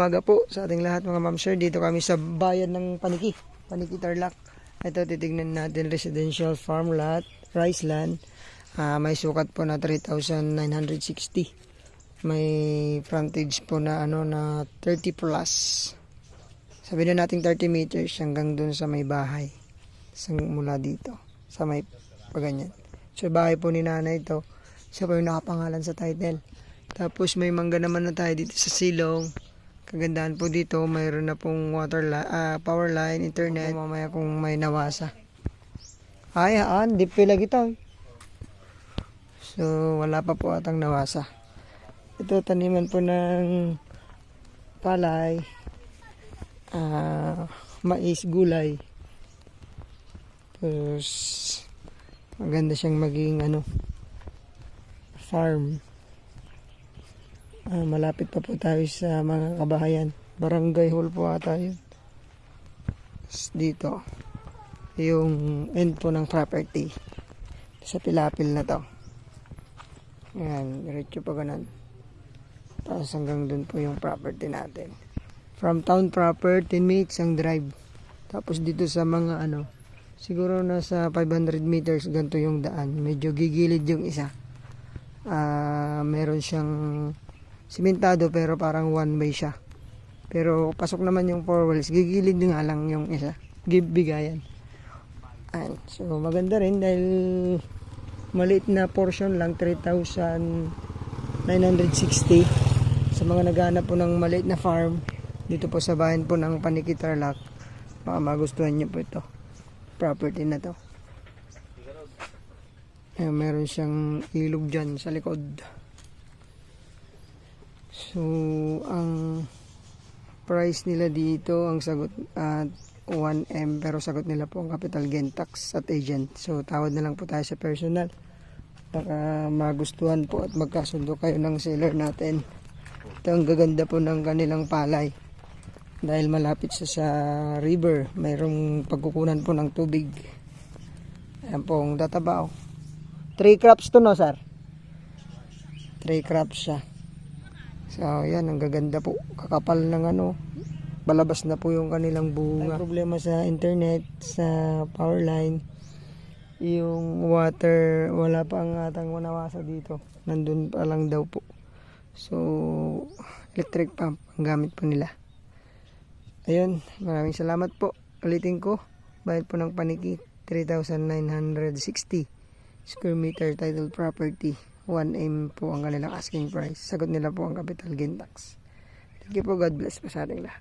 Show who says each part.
Speaker 1: umaga po sa ating lahat mga ma'am sir. Dito kami sa bayan ng Paniki Tarlac. Ito titignan natin residential farm lot, rice land. May sukat po na 3,960. May frontage po na na 30 plus. Sabihin na natin 30 meters hanggang dun sa may bahay. Mula dito sa may paganyan. So bahay po ni nanay ito. Siya po yung nakapangalan sa title. Tapos may mangga naman na tayo dito sa silong. Kagandahan po dito, mayroon na pong power line, internet. Mamaya kung may nawasa. Di pila gito. So wala pa po atang nawasa. Ito taniman po ng palay, mais, gulay. Tapos maganda siyang maging farm. Malapit pa po tayo sa mga kabahayan. Barangay Hall po ata yun. Dito yung end po ng property sa pilapil na to. Ayan, diretso pa ganun. Tapos hanggang dun po yung property natin. From town proper 10 minutes ang drive. Tapos dito sa mga siguro nasa 500 meters ganito yung daan. Medyo gigilid yung isa. Meron siyang simentado pero parang one way siya. Pero pasok naman yung four wheels. Gigilid nga lang yung isa. Bigayan. So maganda rin dahil maliit na portion lang, 3,960. Sa mga naghahanap po ng maliit na farm dito po sa bayan po ng Paniki Tarlac, baka magustuhan niyo po ito. Property na to. Meron siyang ilog dyan sa likod. So, ang price nila dito, ang sagot at 1M, pero sagot nila po ang capital gain tax at agent. So, tawad na lang po tayo sa personal. Baka magustuhan po at magkasundo kayo ng seller natin. Ito ang gaganda po ng kanilang palay. Dahil malapit sa river, mayroong pagkukunan po ng tubig. Ayan po ang tatabaw. 3 crops to no, sir? 3 crops siya. So, yan, ang gaganda po. Kakapal ng balabas na po yung kanilang bunga. May problema sa internet, sa power line. Yung water, wala pa ang atang nawasa dito. Nandun pa lang daw po. So, electric pump ang gamit po nila. Ayun, maraming salamat po. Ulitin ko, bayad po ng Paniki, 3,960 square meter title property. 1M po ang kanilang asking price. Sagot nila po ang capital gain tax. Thank you po. God bless po sa ating lahat.